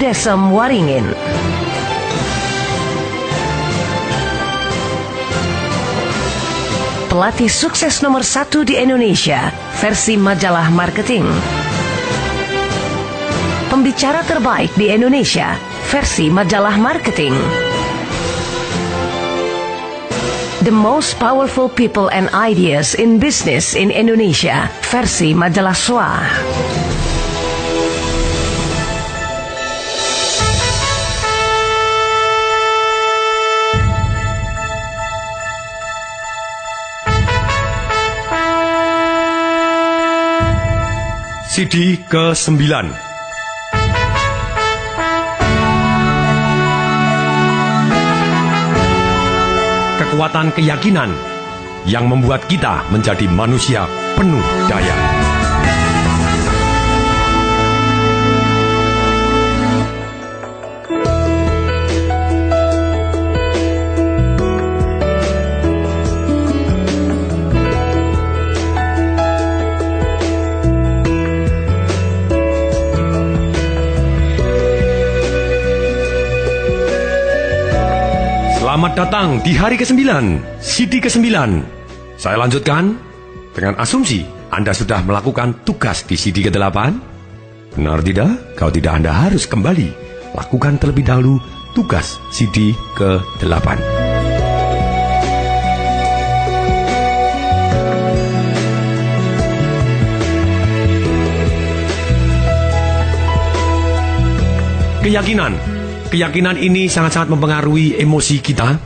Desem Waringin. Pelatih sukses nomor 1 di Indonesia, versi majalah marketing. Pembicara terbaik di Indonesia, versi majalah marketing. The most powerful people and ideas in business in Indonesia, versi majalah SWA. CD ke-9. Kekuatan keyakinan yang membuat kita menjadi manusia penuh daya. Selamat datang di hari ke-9, CD ke-9. Saya lanjutkan dengan asumsi Anda sudah melakukan tugas di CD ke-8. Benar tidak? Kalau tidak, Anda harus kembali lakukan terlebih dahulu tugas CD ke-8. Keyakinan ini sangat-sangat mempengaruhi emosi kita.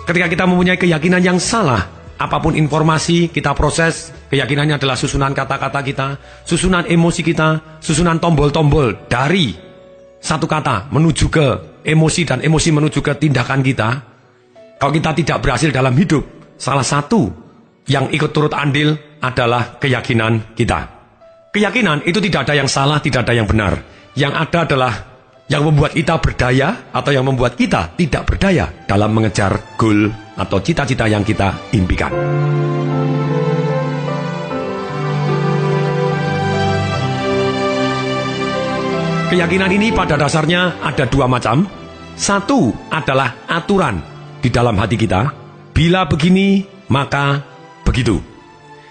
Ketika kita mempunyai keyakinan yang salah, apapun informasi kita proses, keyakinannya adalah susunan kata-kata kita, susunan emosi kita, susunan tombol-tombol dari satu kata menuju ke emosi dan emosi menuju ke tindakan kita. Kalau kita tidak berhasil dalam hidup, salah satu yang ikut turut andil adalah keyakinan kita. Keyakinan itu tidak ada yang salah, tidak ada yang benar. Yang ada adalah yang membuat kita berdaya atau yang membuat kita tidak berdaya dalam mengejar goal atau cita-cita yang kita impikan. Keyakinan ini pada dasarnya ada dua macam. Satu adalah aturan di dalam hati kita. Bila begini, maka begitu.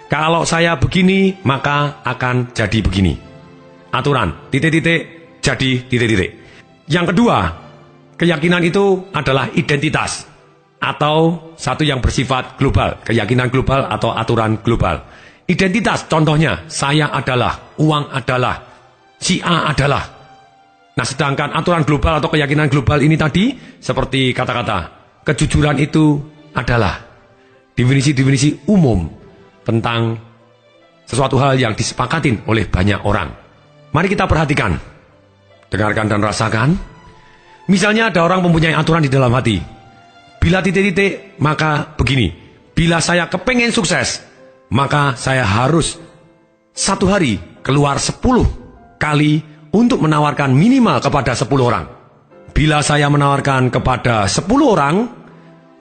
Kalau saya begini, maka akan jadi begini. Aturan, titik-titik, jadi titik-titik. Yang kedua, keyakinan itu adalah identitas atau satu yang bersifat global, keyakinan global atau aturan global. Identitas contohnya, saya adalah, uang adalah, si A adalah. Nah, sedangkan aturan global atau keyakinan global ini tadi seperti kata-kata, kejujuran itu adalah definisi-definisi umum tentang sesuatu hal yang disepakatin oleh banyak orang. Mari kita perhatikan. Dengarkan dan rasakan. Misalnya ada orang mempunyai aturan di dalam hati. Bila titik-titik, maka begini. Bila saya kepengen sukses, maka saya harus satu hari keluar 10 kali untuk menawarkan minimal kepada 10 orang. Bila saya menawarkan kepada 10 orang,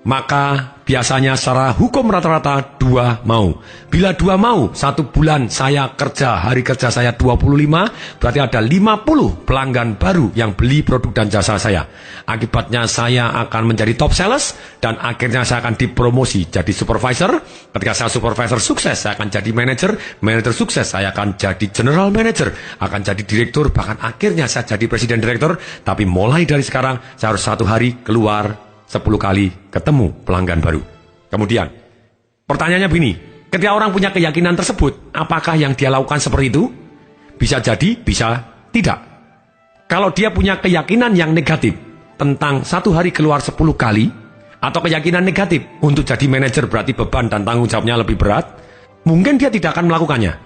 maka biasanya secara hukum rata-rata 2 mau. Bila 2 mau, 1 bulan saya kerja, hari kerja saya 25, berarti ada 50 pelanggan baru yang beli produk dan jasa saya. Akibatnya saya akan menjadi top sales dan akhirnya saya akan dipromosi jadi supervisor. Ketika saya supervisor sukses, saya akan jadi manager. Manager sukses, saya akan jadi general manager, akan jadi direktur, bahkan akhirnya saya jadi presiden direktur. Tapi mulai dari sekarang, saya harus satu hari keluar 10 kali ketemu pelanggan baru. Kemudian, pertanyaannya begini, ketika orang punya keyakinan tersebut, apakah yang dia lakukan seperti itu? Bisa jadi, bisa tidak. Kalau dia punya keyakinan yang negatif tentang satu hari keluar 10 kali, atau keyakinan negatif untuk jadi manajer berarti beban dan tanggung jawabnya lebih berat, mungkin dia tidak akan melakukannya.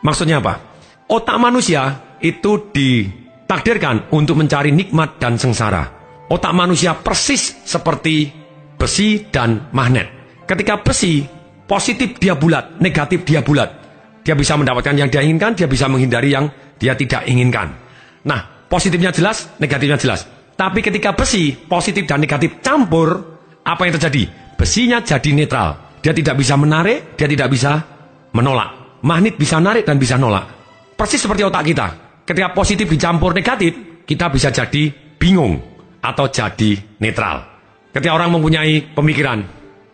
Maksudnya apa? Otak manusia itu ditakdirkan untuk mencari nikmat dan sengsara. Otak manusia persis seperti besi dan magnet. Ketika besi, positif dia bulat, negatif dia bulat. Dia bisa mendapatkan yang dia inginkan, dia bisa menghindari yang dia tidak inginkan. Nah, positifnya jelas, negatifnya jelas. Tapi ketika besi, positif dan negatif campur, apa yang terjadi? Besinya jadi netral. Dia tidak bisa menarik, dia tidak bisa menolak. Magnet bisa narik dan bisa nolak. Persis seperti otak kita. Ketika positif dicampur negatif, kita bisa jadi bingung atau jadi netral. Ketika orang mempunyai pemikiran,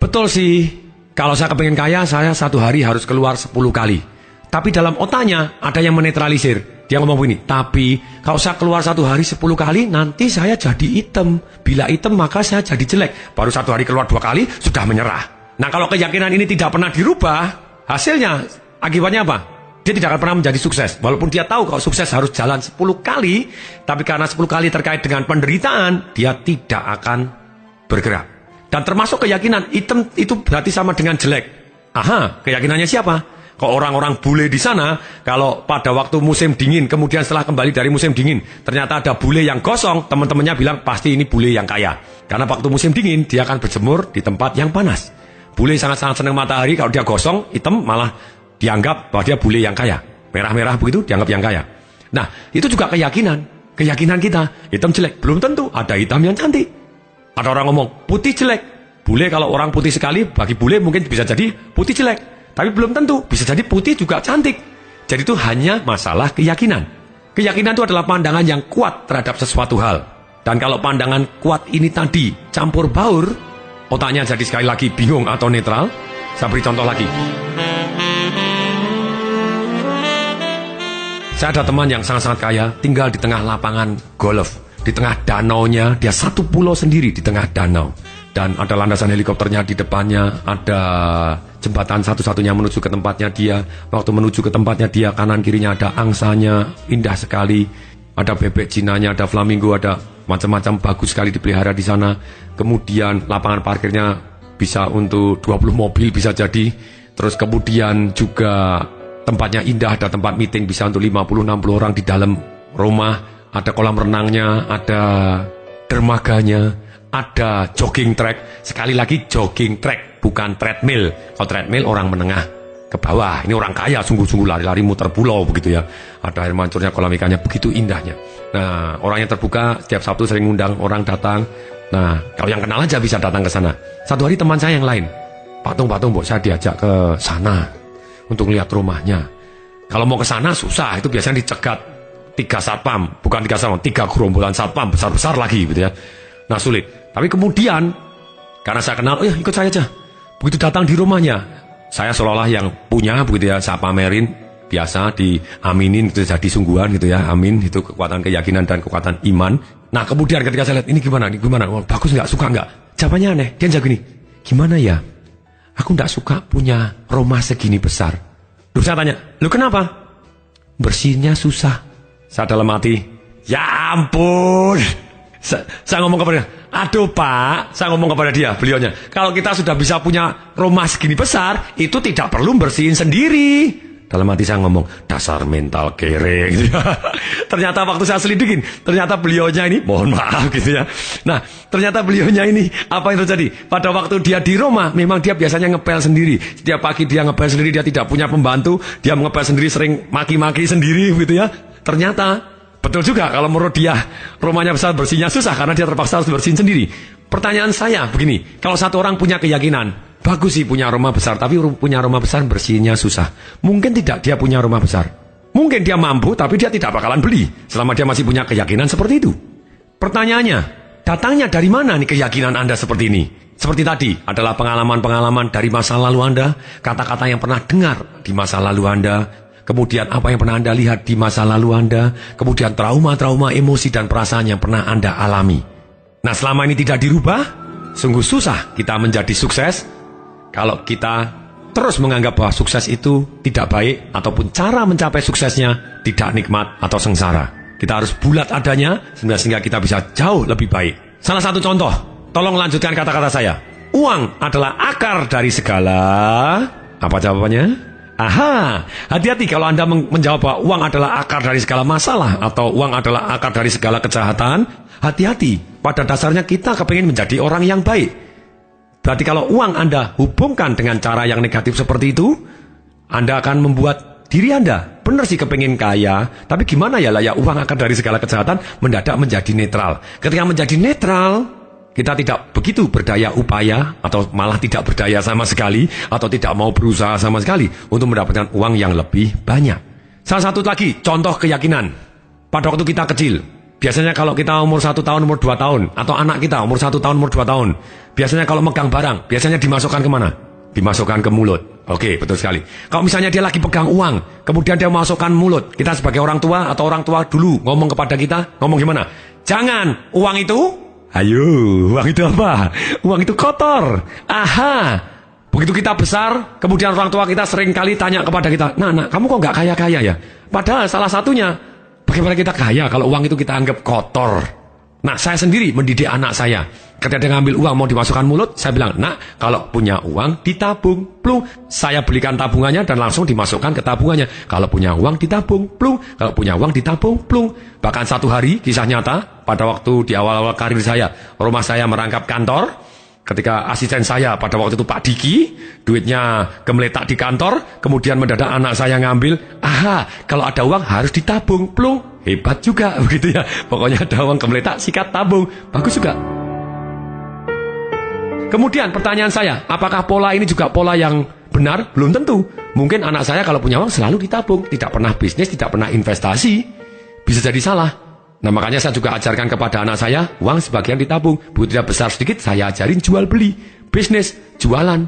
betul sih, kalau saya kepengen kaya, saya satu hari harus keluar 10 kali. Tapi dalam otaknya ada yang menetralisir. Dia ngomong begini, tapi kalau saya keluar satu hari 10 kali, nanti saya jadi hitam. Bila hitam, maka saya jadi jelek. Baru satu hari keluar 2 kali, sudah menyerah. Nah, kalau keyakinan ini tidak pernah dirubah, hasilnya, akibatnya apa? Dia tidak akan pernah menjadi sukses. Walaupun dia tahu kalau sukses harus jalan 10 kali, tapi karena 10 kali terkait dengan penderitaan, dia tidak akan bergerak. Dan termasuk keyakinan hitam itu berarti sama dengan jelek. Aha, keyakinannya siapa? Kalau orang-orang bule di sana, kalau pada waktu musim dingin, kemudian setelah kembali dari musim dingin, ternyata ada bule yang gosong, teman-temannya bilang pasti ini bule yang kaya. Karena waktu musim dingin, dia akan berjemur di tempat yang panas. Bule sangat-sangat senang matahari, kalau dia gosong, hitam malah dianggap bahwa dia bule yang kaya. Merah-merah begitu, dianggap yang kaya. Nah, itu juga keyakinan. Keyakinan kita, hitam jelek. Belum tentu, ada hitam yang cantik. Ada orang ngomong, putih jelek. Bule kalau orang putih sekali, bagi bule mungkin bisa jadi putih jelek. Tapi belum tentu, bisa jadi putih juga cantik. Jadi itu hanya masalah keyakinan. Keyakinan itu adalah pandangan yang kuat terhadap sesuatu hal. Dan kalau pandangan kuat ini tadi campur baur, otaknya jadi sekali lagi bingung atau netral. Saya beri contoh lagi. Saya ada teman yang sangat-sangat kaya, tinggal di tengah lapangan golf. Di tengah danaunya, dia satu pulau sendiri di tengah danau. Dan ada landasan helikopternya di depannya, ada jembatan satu-satunya menuju ke tempatnya dia. Waktu menuju ke tempatnya dia, kanan kirinya ada angsanya, indah sekali. Ada bebek jinanya, ada flamingo, ada macam-macam, bagus sekali dipelihara di sana. Kemudian lapangan parkirnya bisa untuk 20 mobil bisa jadi. Terus kemudian juga tempatnya indah, ada tempat meeting bisa untuk 50-60 orang di dalam rumah. Ada kolam renangnya, ada dermaganya, ada jogging track. Sekali lagi jogging track, bukan treadmill. Kalau treadmill orang menengah ke bawah. Ini orang kaya, sungguh-sungguh lari-lari muter pulau begitu ya. Ada air mancurnya, kolam ikannya, begitu indahnya. Nah, orang yang terbuka, setiap Sabtu sering ngundang orang datang. Nah, kalau yang kenal aja bisa datang ke sana. Satu hari teman saya yang lain, patung-patung, saya diajak ke sana untuk lihat rumahnya. Kalau mau ke sana susah, itu biasanya dicegat 3 satpam, bukan 3 satpam, 3 gerombolan satpam besar-besar lagi gitu ya. Nah, sulit. Tapi kemudian karena saya kenal, oh ya ikut saya aja. Begitu datang di rumahnya, saya seolah-olah yang punya begitu ya, saya pamerin, biasa diaminin gitu, jadi sungguhan gitu ya. Amin, itu kekuatan keyakinan dan kekuatan iman. Nah, kemudian ketika saya lihat ini gimana? Oh, bagus nggak? Suka nggak? Jawabannya aneh. Dia jawab gini, gimana ya? Aku nggak suka punya rumah segini besar. Loh, saya tanya, lu kenapa? Bersihnya susah. Saya dalam hati, ya ampun. Saya ngomong kepada dia, aduh Pak, saya ngomong kepada dia, beliaunya, kalau kita sudah bisa punya rumah segini besar, itu tidak perlu bersihin sendiri. Dalam hati saya ngomong, dasar mental kere gitu ya. Ternyata waktu saya selidikin, ternyata beliaunya ini, mohon maaf gitu ya. Nah, ternyata beliaunya ini, apa yang terjadi? Pada waktu dia di rumah, memang dia biasanya ngepel sendiri. Setiap pagi dia ngepel sendiri, dia tidak punya pembantu, dia ngepel sendiri, sering maki-maki sendiri gitu ya. Ternyata betul juga kalau menurut dia rumahnya besar, bersihnya susah karena dia terpaksa harus bersihin sendiri. Pertanyaan saya begini, kalau satu orang punya keyakinan, bagus sih punya rumah besar, tapi punya rumah besar bersihnya susah. Mungkin tidak dia punya rumah besar. Mungkin dia mampu, tapi dia tidak bakalan beli selama dia masih punya keyakinan seperti itu. Pertanyaannya, datangnya dari mana nih keyakinan Anda seperti ini? Seperti tadi, adalah pengalaman-pengalaman dari masa lalu Anda, kata-kata yang pernah dengar di masa lalu Anda, kemudian apa yang pernah Anda lihat di masa lalu Anda, kemudian trauma-trauma, emosi dan perasaan yang pernah Anda alami. Nah, selama ini tidak dirubah, sungguh susah kita menjadi sukses kalau kita terus menganggap bahwa sukses itu tidak baik, ataupun cara mencapai suksesnya tidak nikmat atau sengsara. Kita harus bulat adanya sehingga kita bisa jauh lebih baik. Salah satu contoh, tolong lanjutkan kata-kata saya. Uang adalah akar dari segala... Apa jawabannya? Aha, hati-hati kalau Anda menjawab bahwa uang adalah akar dari segala masalah atau uang adalah akar dari segala kejahatan. Hati-hati, pada dasarnya kita kepingin menjadi orang yang baik. Berarti kalau uang Anda hubungkan dengan cara yang negatif seperti itu, Anda akan membuat diri Anda, benar sih kepingin kaya, tapi gimana ya uang akar dari segala kejahatan mendadak menjadi netral. Ketika menjadi netral, kita tidak begitu berdaya upaya atau malah tidak berdaya sama sekali atau tidak mau berusaha sama sekali untuk mendapatkan uang yang lebih banyak. Salah satu lagi contoh keyakinan. Pada waktu kita kecil, Biasanya kalau kita umur 1 tahun, umur 2 tahun, atau anak kita umur 1 tahun, umur 2 tahun, biasanya kalau megang barang, biasanya dimasukkan kemana? Dimasukkan ke mulut. Oke, betul sekali. Kalau misalnya dia lagi pegang uang, kemudian dia masukkan mulut, kita sebagai orang tua atau orang tua dulu ngomong kepada kita, ngomong gimana? Jangan, uang itu, ayo, uang itu apa? Uang itu kotor. Aha. Begitu kita besar, kemudian orang tua kita sering kali tanya kepada kita, nak, kamu kok nggak kaya-kaya ya? Padahal salah satunya, bagaimana kita kaya kalau uang itu kita anggap kotor? Nah, saya sendiri mendidik anak saya. Ketika dia ngambil uang mau dimasukkan mulut, saya bilang, nak, kalau punya uang ditabung, plung. Saya belikan tabungannya dan langsung dimasukkan ke tabungannya. Kalau punya uang ditabung, plung. Kalau punya uang ditabung, plung. Bahkan satu hari, kisah nyata, pada waktu di awal-awal karir saya, rumah saya merangkap kantor, ketika asisten saya pada waktu itu Pak Diki, duitnya gemeletak di kantor, kemudian mendadak anak saya ngambil, aha, kalau ada uang harus ditabung, plung. Hebat juga, begitu ya. Pokoknya ada uang gemeletak, sikat tabung. Bagus juga. Kemudian pertanyaan saya, apakah pola ini juga pola yang benar? Belum tentu. Mungkin anak saya kalau punya uang selalu ditabung, tidak pernah bisnis, tidak pernah investasi. Bisa jadi salah. Nah, makanya saya juga ajarkan kepada anak saya, uang sebagian ditabung. Begitu dia besar sedikit, saya ajarin jual beli, bisnis, jualan.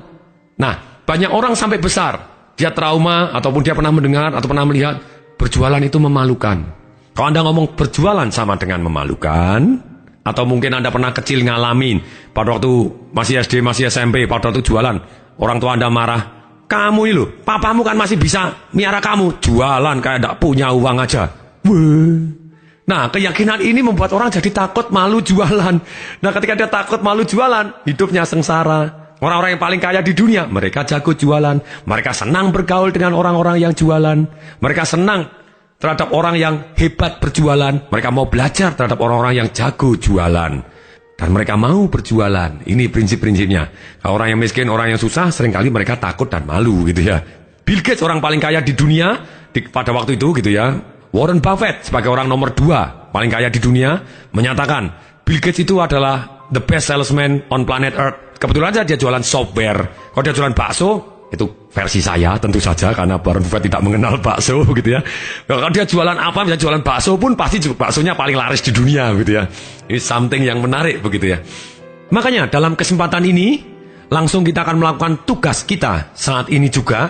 Nah, banyak orang sampai besar, dia trauma, ataupun dia pernah mendengar, atau pernah melihat, berjualan itu memalukan. Kalau Anda ngomong berjualan sama dengan memalukan, atau mungkin Anda pernah kecil ngalamin, pada waktu masih SD, masih SMP, pada waktu jualan, orang tua Anda marah, kamu ini loh, papamu kan masih bisa miara kamu, jualan kayak tidak punya uang aja. Wah. Nah, keyakinan ini membuat orang jadi takut, malu jualan. Nah, ketika dia takut, malu jualan, hidupnya sengsara. Orang-orang yang paling kaya di dunia, mereka jago jualan. Mereka senang bergaul dengan orang-orang yang jualan. Mereka senang terhadap orang yang hebat berjualan. Mereka mau belajar terhadap orang-orang yang jago jualan. Dan mereka mau berjualan. Ini prinsip-prinsipnya. Kalau orang yang miskin, orang yang susah, seringkali mereka takut dan malu gitu ya. Bill Gates orang paling kaya di dunia pada waktu itu gitu ya. Warren Buffett sebagai orang nomor 2 paling kaya di dunia menyatakan Bill Gates itu adalah the best salesman on planet Earth. Kebetulan saja dia jualan software. Kalau dia jualan bakso, itu versi saya tentu saja karena Warren Buffett tidak mengenal bakso gitu ya. Kalau dia jualan apa, bisa jualan bakso pun pasti baksonya paling laris di dunia gitu ya. Ini something yang menarik begitu ya. Makanya dalam kesempatan ini langsung kita akan melakukan tugas kita saat ini juga.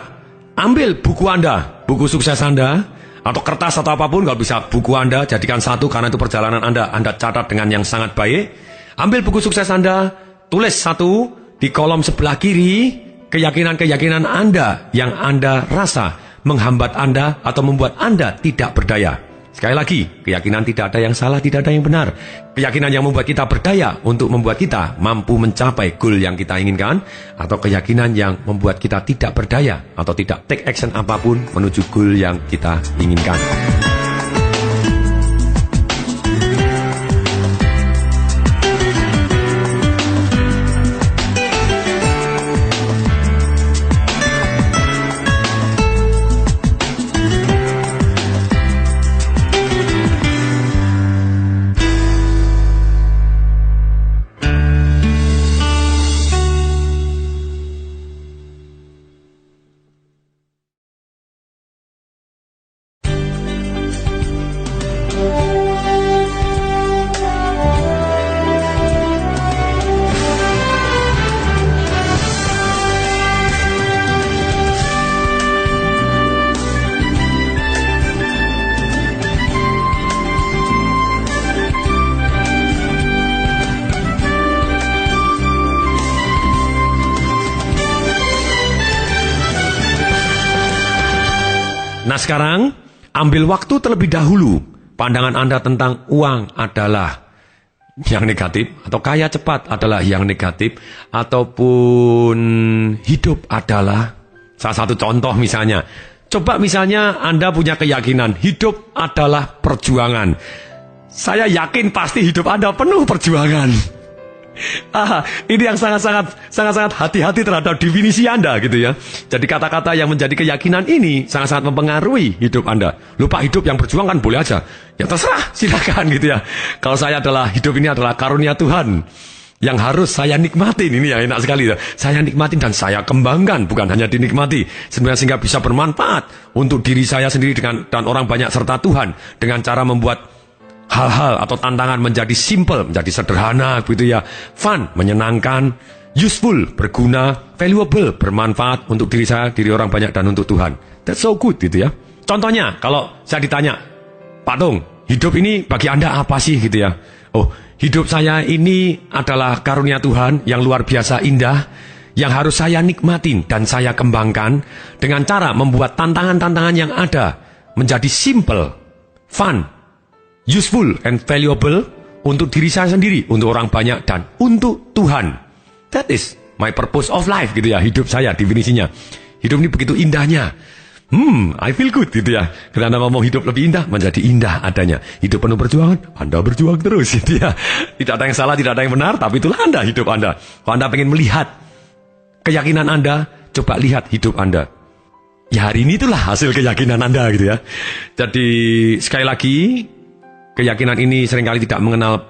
Ambil buku Anda, buku sukses Anda, atau kertas atau apapun, kalau bisa buku Anda jadikan satu karena itu perjalanan Anda catat dengan yang sangat baik. Ambil buku sukses Anda, tulis satu di kolom sebelah kiri. Keyakinan-keyakinan Anda yang Anda rasa menghambat Anda atau membuat Anda tidak berdaya. Sekali lagi, keyakinan tidak ada yang salah, tidak ada yang benar. Keyakinan yang membuat kita berdaya untuk membuat kita mampu mencapai goal yang kita inginkan, atau keyakinan yang membuat kita tidak berdaya atau tidak take action apapun menuju goal yang kita inginkan. Nah sekarang, ambil waktu terlebih dahulu. Pandangan Anda tentang uang adalah yang negatif, atau kaya cepat adalah yang negatif, ataupun hidup adalah salah satu contoh misalnya. Coba misalnya Anda punya keyakinan, hidup adalah perjuangan. Saya yakin pasti hidup Anda penuh perjuangan. Ini yang sangat-sangat hati-hati terhadap definisi Anda gitu ya. Jadi kata-kata yang menjadi keyakinan ini sangat-sangat mempengaruhi hidup Anda. Lupa hidup yang berjuang kan boleh aja. Ya terserah, silakan gitu ya. Kalau saya adalah hidup ini adalah karunia Tuhan yang harus saya nikmatin. Ini yang enak sekali ya. Saya nikmatin dan saya kembangkan, bukan hanya dinikmati. Sebenarnya sehingga bisa bermanfaat untuk diri saya sendiri dan orang banyak serta Tuhan dengan cara membuat hal-hal atau tantangan menjadi simple, menjadi sederhana, begitu ya. Fun, menyenangkan, useful, berguna, valuable, bermanfaat untuk diri saya, diri orang banyak, dan untuk Tuhan. That's so good, gitu ya. Contohnya, kalau saya ditanya, Pak Tung, hidup ini bagi Anda apa sih, gitu ya. Oh, hidup saya ini adalah karunia Tuhan yang luar biasa indah, yang harus saya nikmatin dan saya kembangkan dengan cara membuat tantangan-tantangan yang ada menjadi simple, fun, useful, and valuable untuk diri saya sendiri, untuk orang banyak, dan untuk Tuhan. That is my purpose of life, gitu ya, hidup saya, definisinya. Hidup ini begitu indahnya. I feel good, gitu ya. Kalau Anda ngomong hidup lebih indah, menjadi indah adanya. Hidup penuh perjuangan, Anda berjuang terus, gitu ya. Tidak ada yang salah, tidak ada yang benar, tapi itulah Anda, hidup Anda. Kalau Anda pengen melihat keyakinan Anda, coba lihat hidup Anda. Ya, hari ini itulah hasil keyakinan Anda, gitu ya. Jadi, sekali lagi, keyakinan ini seringkali tidak mengenal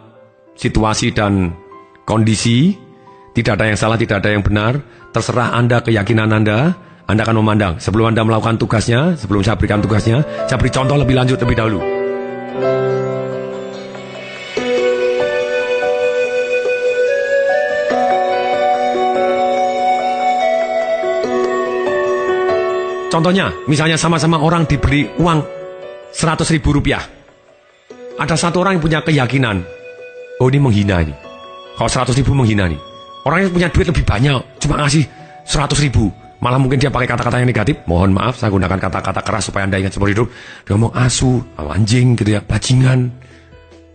situasi dan kondisi. Tidak ada yang salah, tidak ada yang benar. Terserah Anda, keyakinan Anda akan memandang. Sebelum Anda melakukan tugasnya, sebelum saya berikan tugasnya, saya beri contoh lebih lanjut lebih dahulu. Contohnya, misalnya sama-sama orang diberi uang 100.000 rupiah. Ada satu orang yang punya keyakinan, oh ini menghina ini. Kalau 100.000 menghina nih. Orang yang punya duit lebih banyak, cuma ngasih 100.000. Malah mungkin dia pakai kata-kata yang negatif. Mohon maaf, saya gunakan kata-kata keras supaya Anda ingat seumur hidup. Dia ngomong asu, anjing gitu ya, bajingan.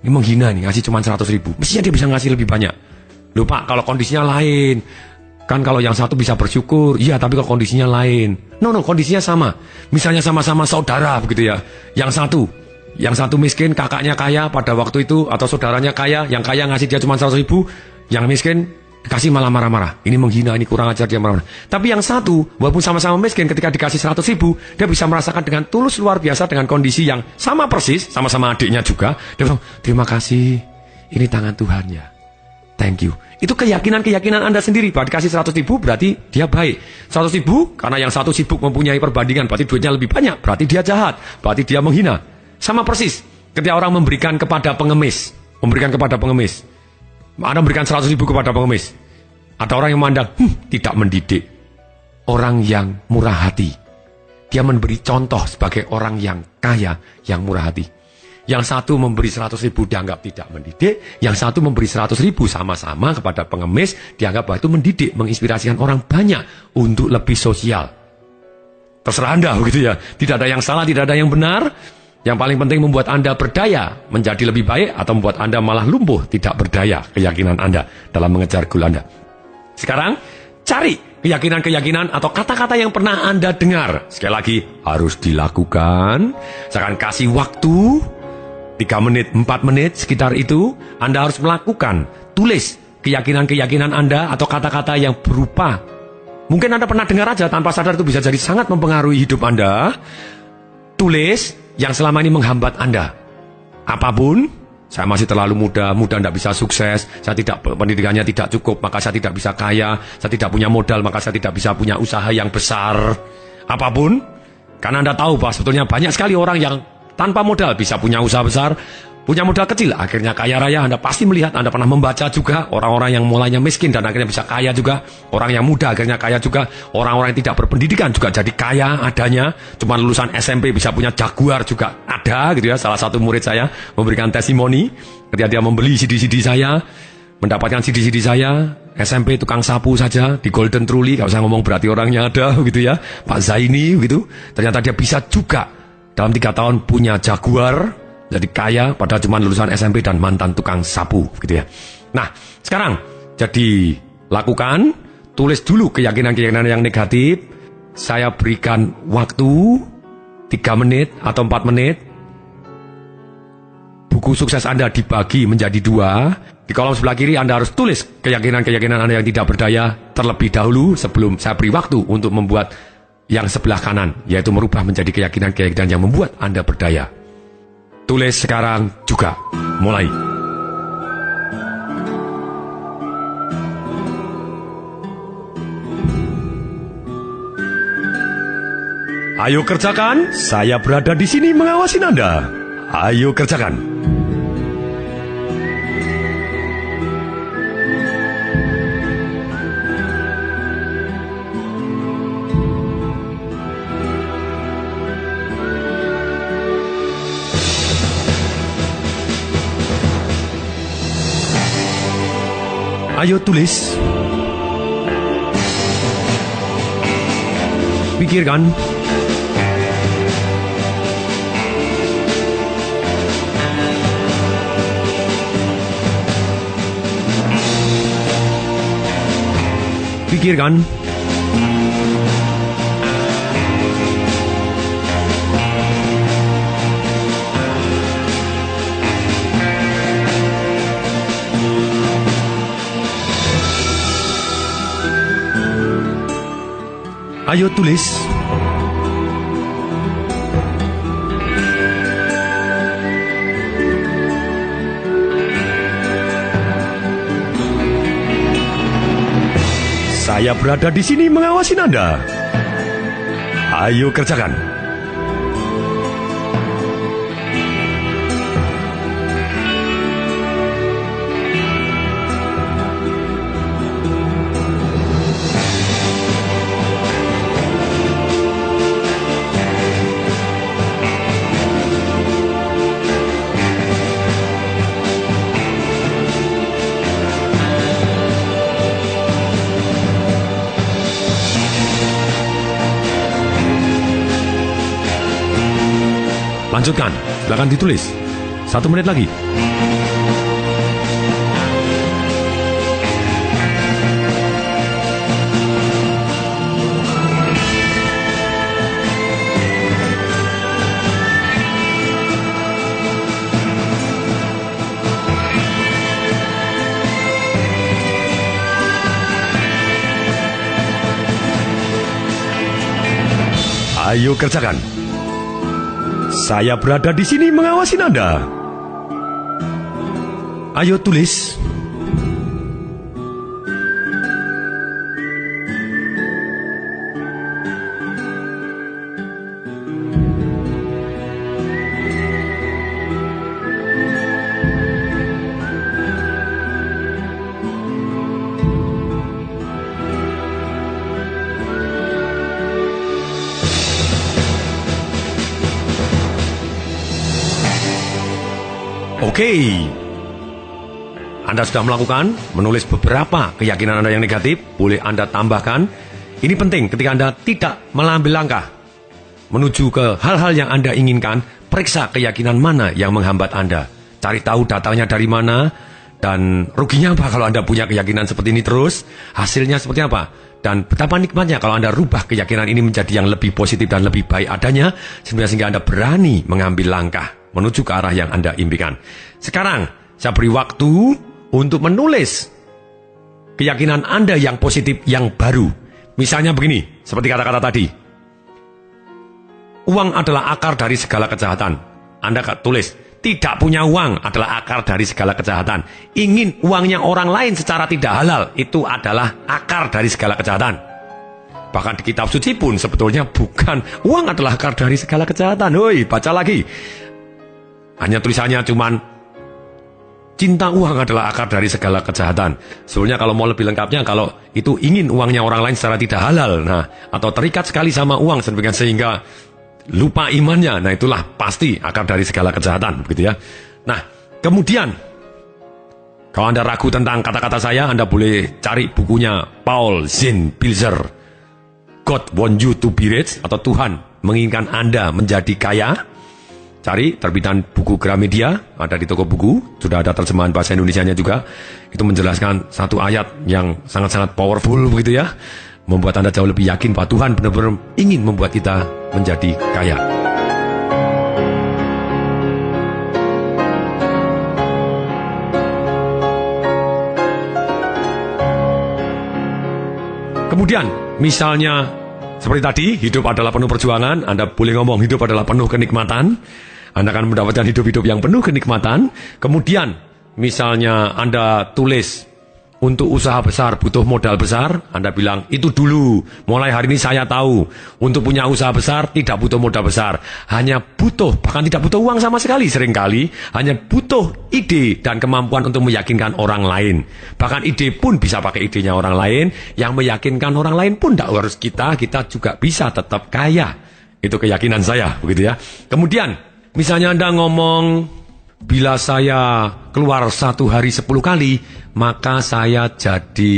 Ini menghina nih, ngasih cuma 100.000. Mestinya dia bisa ngasih lebih banyak. Loh Pak, kalau kondisinya lain. Kan kalau yang satu bisa bersyukur, iya, tapi kalau kondisinya lain. No, kondisinya sama. Misalnya sama-sama saudara begitu ya. Yang satu miskin, kakaknya kaya pada waktu itu, atau saudaranya kaya, yang kaya ngasih dia cuma 100.000, yang miskin dikasih malah marah-marah. Ini menghina, ini kurang ajar, dia marah-marah. Tapi yang satu, walaupun sama-sama miskin, ketika dikasih 100.000, dia bisa merasakan dengan tulus luar biasa dengan kondisi yang sama persis, sama-sama adiknya juga. Dia bilang, terima kasih, ini tangan Tuhan ya. Thank you. Itu keyakinan Anda sendiri. Bahwa dikasih 100.000 berarti dia baik. 100.000 karena yang satu sibuk mempunyai perbandingan, berarti duitnya lebih banyak, berarti dia jahat, berarti dia menghina. Sama persis ketika orang memberikan kepada pengemis. Anda memberikan 100.000 kepada pengemis. Ada orang yang memandang, tidak mendidik. Orang yang murah hati. Dia memberi contoh sebagai orang yang kaya, yang murah hati. Yang satu memberi 100.000 dianggap tidak mendidik. Yang satu memberi 100.000 sama-sama kepada pengemis, dianggap bahwa itu mendidik, menginspirasikan orang banyak untuk lebih sosial. Terserah Anda, begitu ya. Tidak ada yang salah, tidak ada yang benar. Yang paling penting membuat Anda berdaya menjadi lebih baik, atau membuat Anda malah lumpuh, tidak berdaya keyakinan Anda dalam mengejar goal Anda. Sekarang, cari keyakinan-keyakinan atau kata-kata yang pernah Anda dengar. Sekali lagi, harus dilakukan. Saya akan kasih waktu 3 menit, 4 menit, sekitar itu. Anda harus melakukan, tulis keyakinan-keyakinan Anda atau kata-kata yang berupa. Mungkin Anda pernah dengar aja, tanpa sadar itu bisa jadi sangat mempengaruhi hidup Anda. Tulis yang selama ini menghambat Anda. Apapun, saya masih terlalu muda tidak bisa sukses, saya tidak, pendidikannya tidak cukup, maka saya tidak bisa kaya, saya tidak punya modal, maka saya tidak bisa punya usaha yang besar. Apapun, karena Anda tahu bahwa sebetulnya banyak sekali orang yang tanpa modal bisa punya usaha besar, punya modal kecil, akhirnya kaya raya. Anda pasti melihat, Anda pernah membaca juga, orang-orang yang mulainya miskin dan akhirnya bisa kaya juga. Orang yang muda akhirnya kaya juga. Orang-orang yang tidak berpendidikan juga jadi kaya adanya. Cuma lulusan SMP bisa punya Jaguar juga ada, gitu ya. Salah satu murid saya memberikan testimoni ketika dia membeli CD-CD saya, mendapatkan CD-CD saya, SMP tukang sapu saja di Golden Truly, kalau saya ngomong berarti orangnya ada, gitu ya. Pak Zaini, gitu. Ternyata dia bisa juga dalam 3 tahun punya Jaguar, jadi kaya padahal cuma lulusan SMP dan mantan tukang sapu, gitu ya. Nah, sekarang jadi lakukan, tulis dulu keyakinan-keyakinan yang negatif. Saya berikan waktu 3 menit atau 4 menit. Buku sukses Anda dibagi menjadi 2. Di kolom sebelah kiri Anda harus tulis keyakinan-keyakinan Anda yang tidak berdaya terlebih dahulu sebelum saya beri waktu untuk membuat yang sebelah kanan, yaitu merubah menjadi keyakinan-keyakinan yang membuat Anda berdaya. Tulis sekarang juga. Mulai. Ayo kerjakan. Saya berada di sini mengawasi Anda. Ayo kerjakan. Ayo tulis. Pikirkan. Pikirkan. Ayo tulis. Saya berada di sini mengawasi Anda. Ayo kerjakan. Lanjutkan, silakan ditulis. 1 menit lagi. Ayo kerjakan. Saya berada di sini mengawasi Anda. Ayo tulis. Oke, Anda sudah melakukan, menulis beberapa keyakinan Anda yang negatif, boleh Anda tambahkan. Ini penting ketika Anda tidak mengambil langkah menuju ke hal-hal yang Anda inginkan, periksa keyakinan mana yang menghambat Anda. Cari tahu datanya dari mana, dan ruginya apa kalau Anda punya keyakinan seperti ini terus, hasilnya seperti apa. Dan betapa nikmatnya kalau Anda rubah keyakinan ini menjadi yang lebih positif dan lebih baik adanya, sehingga Anda berani mengambil langkah menuju ke arah yang Anda impikan. Sekarang, saya beri waktu untuk menulis keyakinan Anda yang positif, yang baru. Misalnya begini, seperti kata-kata tadi. Uang adalah akar dari segala kejahatan. Anda tulis, tidak punya uang adalah akar dari segala kejahatan. Ingin uangnya orang lain secara tidak halal, itu adalah akar dari segala kejahatan. Bahkan di kitab suci pun sebetulnya bukan uang adalah akar dari segala kejahatan. Hoi, baca lagi. Hanya tulisannya cuman cinta uang adalah akar dari segala kejahatan. Sebenarnya kalau mau lebih lengkapnya, kalau itu ingin uangnya orang lain secara tidak halal, nah, atau terikat sekali sama uang sehingga lupa imannya, nah itulah pasti akar dari segala kejahatan, begitu ya. Nah, kemudian kalau Anda ragu tentang kata-kata saya, Anda boleh cari bukunya Paul Zinn-Pilzer, God Want You to Be Rich, atau Tuhan menginginkan Anda menjadi kaya. Cari terbitan buku Gramedia, ada di toko buku, sudah ada terjemahan bahasa Indonesianya juga. Itu menjelaskan satu ayat yang sangat-sangat powerful begitu ya, membuat Anda jauh lebih yakin bahwa Tuhan benar-benar ingin membuat kita menjadi kaya. Kemudian, misalnya seperti tadi, hidup adalah penuh perjuangan. Anda boleh ngomong hidup adalah penuh kenikmatan. Anda akan mendapatkan hidup-hidup yang penuh kenikmatan. Kemudian, misalnya Anda tulis, untuk usaha besar butuh modal besar. Anda bilang, itu dulu. Mulai hari ini saya tahu, untuk punya usaha besar tidak butuh modal besar. Hanya butuh, bahkan tidak butuh uang sama sekali seringkali. Hanya butuh ide dan kemampuan untuk meyakinkan orang lain. Bahkan ide pun bisa pakai idenya orang lain. Yang meyakinkan orang lain pun tidak harus kita juga bisa tetap kaya. Itu keyakinan saya, begitu ya. Kemudian, misalnya Anda ngomong Bila saya keluar 1 hari 10 kali, maka saya jadi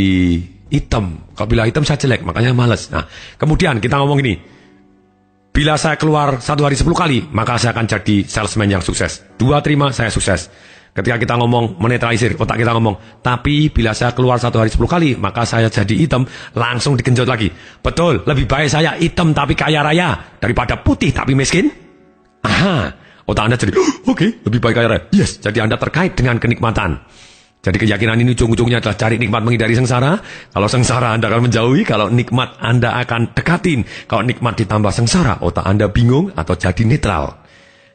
hitam. Kalau bila hitam saya jelek, makanya malas. Nah, kemudian kita ngomong ini. Bila saya keluar 1 hari 10 kali, maka saya akan jadi salesman yang sukses. 2 terima, saya sukses. Ketika kita ngomong menetralisir, otak kita ngomong, tapi bila saya keluar 1 hari 10 kali, maka saya jadi hitam, langsung digenjot lagi. Betul, lebih baik saya hitam tapi kaya raya, daripada putih tapi miskin. Aha, otak Anda jadi, oke, lebih baik kaya raya. Yes, jadi Anda terkait dengan kenikmatan. Jadi keyakinan ini ujung-ujungnya adalah cari nikmat menghindari sengsara. Kalau sengsara Anda akan menjauhi, kalau nikmat Anda akan dekatin. Kalau nikmat ditambah sengsara, otak Anda bingung atau jadi netral.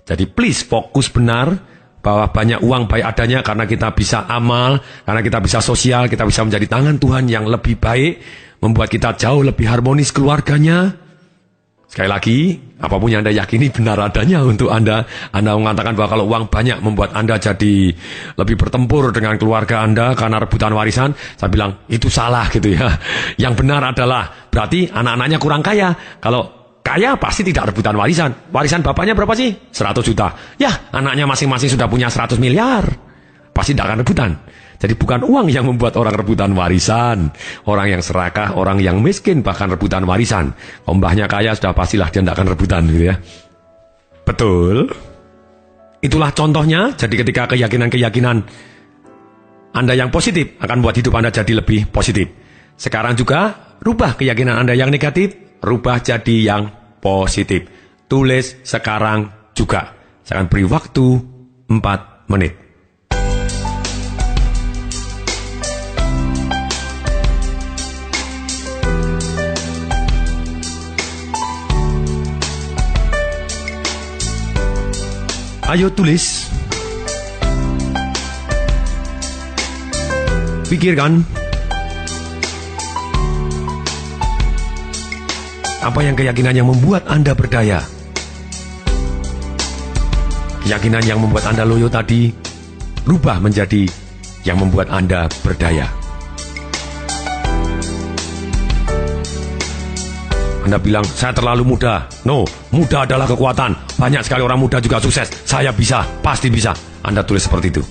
Jadi please fokus benar, bahwa banyak uang baik adanya karena kita bisa amal, karena kita bisa sosial, kita bisa menjadi tangan Tuhan yang lebih baik, membuat kita jauh lebih harmonis keluarganya. Sekali lagi, apapun yang Anda yakini benar adanya untuk Anda mengatakan bahwa kalau uang banyak membuat Anda jadi lebih bertempur dengan keluarga Anda karena rebutan warisan, saya bilang itu salah gitu ya. Yang benar adalah berarti anak-anaknya kurang kaya. Kalau kaya pasti tidak rebutan warisan. Warisan bapaknya berapa sih? 100 juta. Ya, anaknya masing-masing sudah punya 100 miliar. Pasti tidak akan rebutan. Jadi bukan uang yang membuat orang rebutan warisan. Orang yang serakah, orang yang miskin bahkan rebutan warisan. Mbahnya kaya sudah pastilah dia tidak akan rebutan gitu ya. Betul. Itulah contohnya. Jadi ketika keyakinan-keyakinan Anda yang positif akan membuat hidup Anda jadi lebih positif. Sekarang juga rubah keyakinan Anda yang negatif, rubah jadi yang positif. Tulis sekarang juga. Saya akan beri waktu 4 menit. Ayo tulis. Pikirkan. Apa yang keyakinan yang membuat Anda berdaya? Keyakinan yang membuat Anda loyo tadi, rubah menjadi yang membuat Anda berdaya. Anda bilang, saya terlalu muda. No, muda adalah kekuatan. Banyak sekali orang muda juga sukses. Saya bisa, pasti bisa. Anda tulis seperti itu.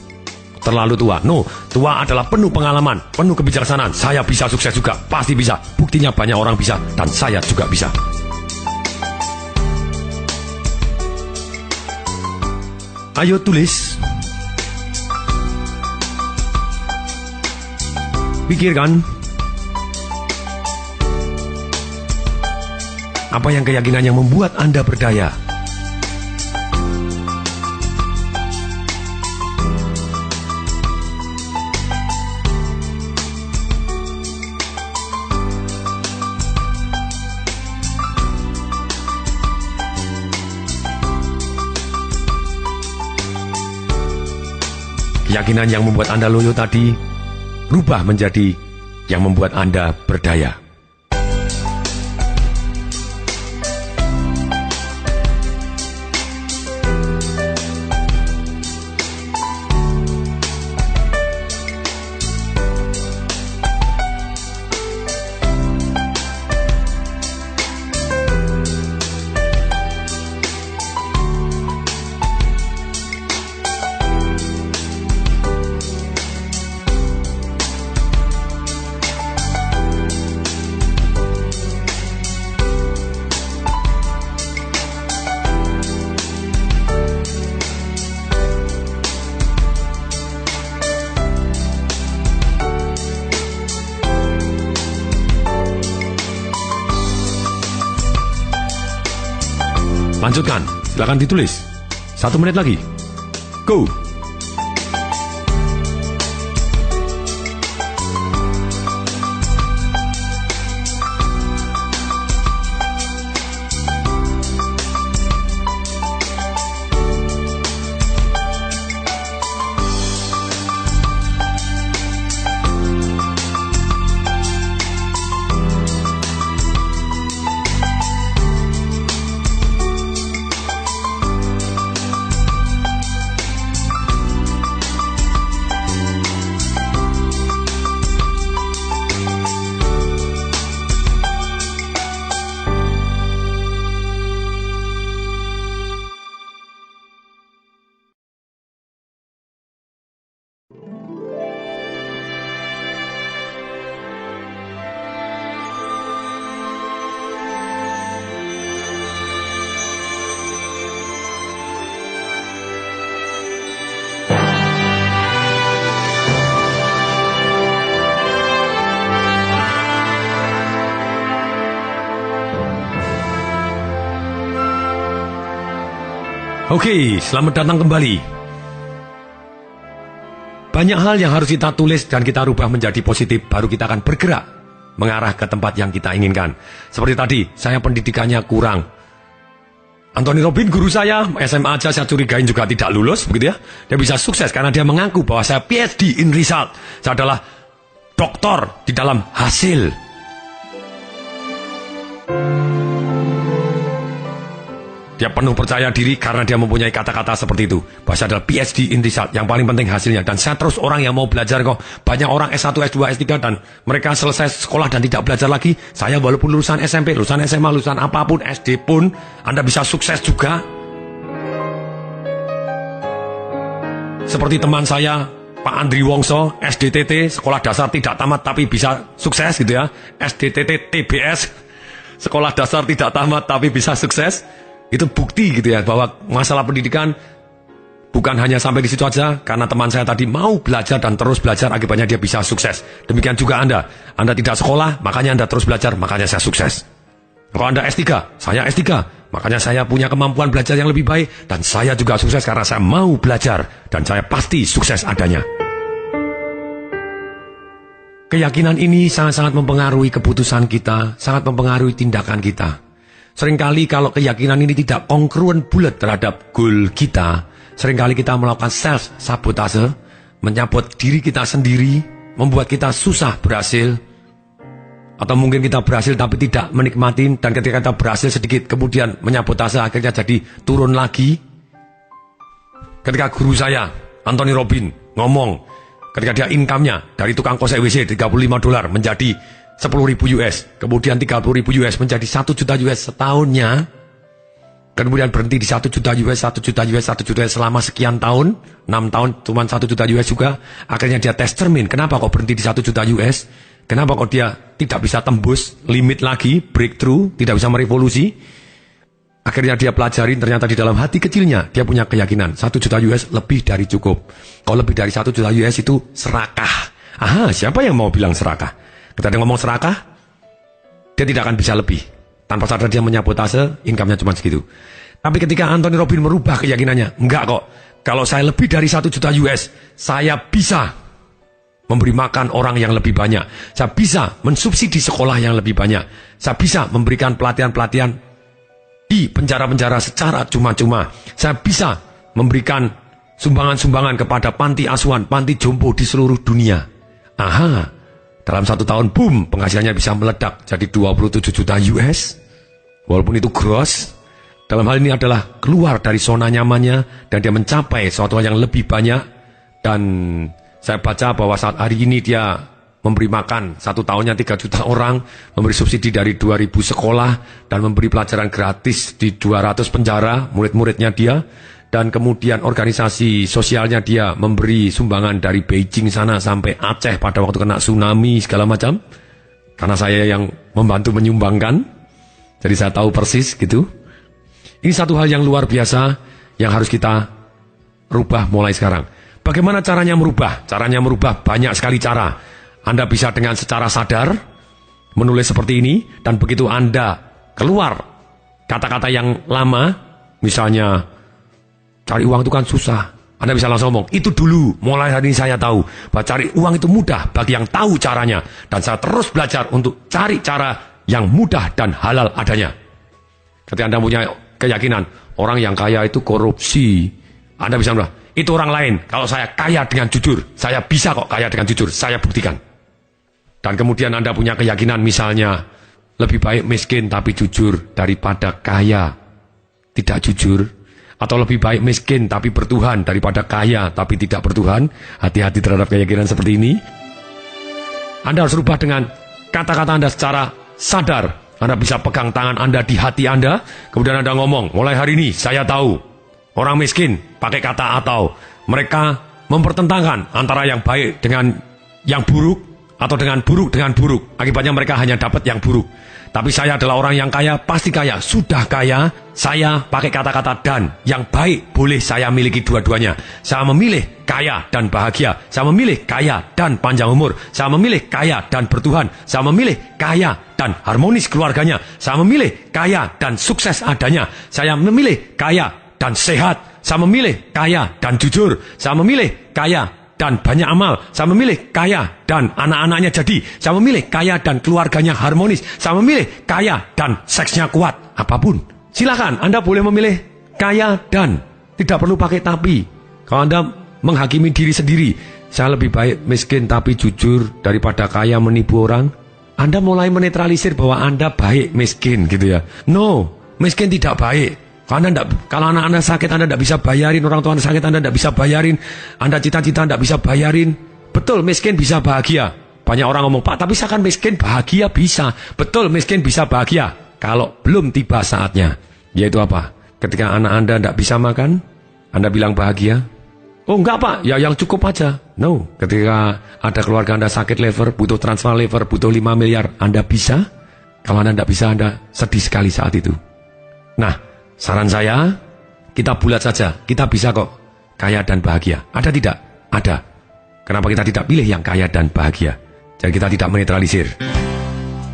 Terlalu tua. No, tua adalah penuh pengalaman, penuh kebijaksanaan. Saya bisa sukses juga, pasti bisa. Buktinya banyak orang bisa, dan saya juga bisa. Ayo tulis. Pikirkan. Apa yang keyakinan yang membuat Anda berdaya? Keyakinan yang membuat Anda loyo tadi, rubah menjadi yang membuat Anda berdaya. Lanjutkan, silakan ditulis. 1 menit lagi. Go! Oke, selamat datang kembali. Banyak hal yang harus kita tulis dan kita rubah menjadi positif, baru kita akan bergerak mengarah ke tempat yang kita inginkan. Seperti tadi, saya pendidikannya kurang. Anthony Robbins, guru saya, SMA aja saya curigain juga tidak lulus, begitu ya. Dia bisa sukses karena dia mengaku bahwa saya PhD in result. Saya adalah doktor di dalam hasil. Dia penuh percaya diri karena dia mempunyai kata-kata seperti itu. Bahwa saya adalah PhD in result, yang paling penting hasilnya. Dan saya terus orang yang mau belajar kok. Banyak orang S1, S2, S3 dan mereka selesai sekolah dan tidak belajar lagi. Saya walaupun lulusan SMP, lulusan SMA, lulusan apapun, SD pun, Anda bisa sukses juga. Seperti teman saya, Pak Andri Wongso, SDTT, sekolah dasar tidak tamat tapi bisa sukses gitu ya. SDTT TBS, sekolah dasar tidak tamat tapi bisa sukses. Itu bukti gitu ya, bahwa masalah pendidikan bukan hanya sampai di situ aja, karena teman saya tadi mau belajar dan terus belajar, akibatnya dia bisa sukses. Demikian juga Anda. Anda tidak sekolah, makanya Anda terus belajar, makanya saya sukses. Kalau Anda S3, saya S3, makanya saya punya kemampuan belajar yang lebih baik, dan saya juga sukses karena saya mau belajar, dan saya pasti sukses adanya. Keyakinan ini sangat-sangat mempengaruhi keputusan kita, sangat mempengaruhi tindakan kita. Seringkali kalau keyakinan ini tidak kongruen bulat terhadap goal kita, seringkali kita melakukan self-sabotase, menyabot diri kita sendiri, membuat kita susah berhasil, atau mungkin kita berhasil tapi tidak menikmati, dan ketika kita berhasil sedikit kemudian menyabotase, akhirnya jadi turun lagi. Ketika guru saya, Anthony Robbins, ngomong, ketika dia income-nya dari tukang kos WC $35 menjadi 10.000 US, kemudian 30.000 US menjadi 1 juta US setahunnya, kemudian berhenti di 1 juta US, 1 juta US, 1 juta US selama sekian tahun, 6 tahun cuma 1 juta US juga. Akhirnya dia tes cermin, kenapa kok berhenti di 1 juta US, kenapa kok dia tidak bisa tembus limit lagi, breakthrough, tidak bisa merevolusi. Akhirnya dia pelajari, ternyata di dalam hati kecilnya dia punya keyakinan 1 juta US lebih dari cukup. Kalau lebih dari 1 juta US itu serakah. Aha, siapa yang mau bilang serakah? Ketika dia ngomong serakah, dia tidak akan bisa lebih. Tanpa sadar dia menyabotase, income-nya cuma segitu. Tapi ketika Anthony Robbins merubah keyakinannya, enggak kok, kalau saya lebih dari 1 juta US, saya bisa memberi makan orang yang lebih banyak. Saya bisa mensubsidi sekolah yang lebih banyak. Saya bisa memberikan pelatihan-pelatihan di penjara-penjara secara cuma-cuma. Saya bisa memberikan sumbangan-sumbangan kepada panti asuhan, panti jompo di seluruh dunia. Aha, dalam 1 tahun, boom, penghasilannya bisa meledak jadi 27 juta US. Walaupun itu gross, dalam hal ini adalah keluar dari zona nyamannya, dan dia mencapai sesuatu yang lebih banyak. Dan saya baca bahwa saat hari ini dia memberi makan 1 tahunnya 3 juta orang, memberi subsidi dari 2.000 sekolah, dan memberi pelajaran gratis di 200 penjara, murid-muridnya dia. Dan kemudian organisasi sosialnya dia memberi sumbangan dari Beijing sana sampai Aceh pada waktu kena tsunami segala macam. Karena saya yang membantu menyumbangkan, jadi saya tahu persis gitu. Ini satu hal yang luar biasa yang harus kita rubah mulai sekarang. Bagaimana caranya merubah? Caranya merubah banyak sekali cara. Anda bisa dengan secara sadar menulis seperti ini, dan begitu Anda keluar kata-kata yang lama, misalnya cari uang itu kan susah, Anda bisa langsung ngomong, itu dulu, mulai hari ini saya tahu bahwa cari uang itu mudah bagi yang tahu caranya, dan saya terus belajar untuk cari cara yang mudah dan halal adanya. Ketika Anda punya keyakinan orang yang kaya itu korupsi, Anda bisa bilang, itu orang lain. Kalau saya kaya dengan jujur, saya bisa kok kaya dengan jujur, saya buktikan. Dan kemudian Anda punya keyakinan misalnya, lebih baik miskin tapi jujur daripada kaya tidak jujur, atau lebih baik miskin tapi bertuhan daripada kaya tapi tidak bertuhan. Hati-hati terhadap keyakinan seperti ini. Anda harus rubah dengan kata-kata Anda secara sadar. Anda bisa pegang tangan Anda di hati Anda, kemudian Anda ngomong, mulai hari ini saya tahu orang miskin pakai kata atau. Mereka mempertentangkan antara yang baik dengan yang buruk, atau dengan buruk dengan buruk. Akibatnya mereka hanya dapat yang buruk. Tapi saya adalah orang yang kaya, pasti kaya, sudah kaya. Saya pakai kata-kata dan. Yang baik boleh saya miliki dua-duanya. Saya memilih kaya dan bahagia. Saya memilih kaya dan panjang umur. Saya memilih kaya dan bertuhan. Saya memilih kaya dan harmonis keluarganya. Saya memilih kaya dan sukses adanya. Saya memilih kaya dan sehat. Saya memilih kaya dan jujur. Saya memilih kaya dan banyak amal. Saya memilih kaya dan anak-anaknya jadi. Saya memilih kaya dan keluarganya harmonis. Saya memilih kaya dan seksnya kuat. Apapun. Silakan, Anda boleh memilih kaya dan. Tidak perlu pakai tapi. Kalau Anda menghakimi diri sendiri, saya lebih baik miskin tapi jujur daripada kaya menipu orang, Anda mulai menetralisir bahwa Anda baik miskin gitu ya. No, miskin tidak baik. Kalau anak Anda sakit, Anda tidak bisa bayarin. Orang tua Anda sakit, Anda tidak bisa bayarin. Anda cita-cita tidak bisa bayarin. Betul, miskin bisa bahagia. Banyak orang ngomong, Pak, tapi saya kan miskin, bahagia bisa. Betul, miskin bisa bahagia. Kalau belum tiba saatnya. Yaitu apa? Ketika anak Anda tidak bisa makan, Anda bilang bahagia. Oh enggak Pak, ya yang cukup aja. No, ketika ada keluarga Anda sakit liver, butuh transfer liver, butuh 5 miliar, Anda bisa? Kalau Anda tidak bisa, Anda sedih sekali saat itu. Nah, saran saya, kita bulat saja. Kita bisa kok kaya dan bahagia. Ada tidak? Ada. Kenapa kita tidak pilih yang kaya dan bahagia? Jadi kita tidak menetralisir.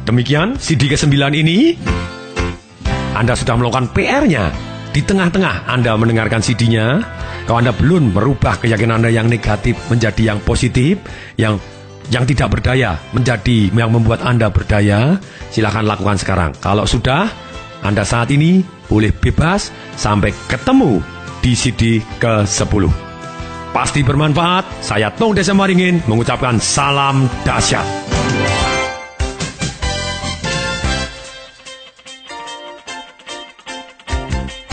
Demikian CD ke-9 ini. Anda sudah melakukan PR-nya. Di tengah-tengah Anda mendengarkan CD-nya. Kalau Anda belum merubah keyakinan Anda yang negatif menjadi yang positif, yang tidak berdaya menjadi yang membuat Anda berdaya, silakan lakukan sekarang. Kalau sudah, Anda saat ini boleh bebas. Sampai ketemu di CD ke-10. Pasti bermanfaat. Saya Tung Desa Maringin mengucapkan salam dahsyat.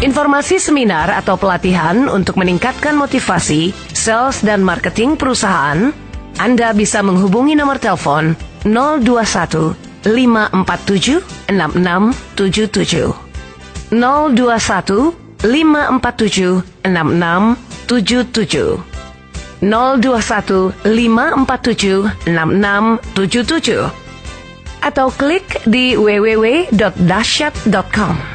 Informasi seminar atau pelatihan untuk meningkatkan motivasi, sales dan marketing perusahaan, Anda bisa menghubungi nomor telepon 021 547 6677. 021 547 6677. 021 547 6677. Atau klik di www.dahsyat.com.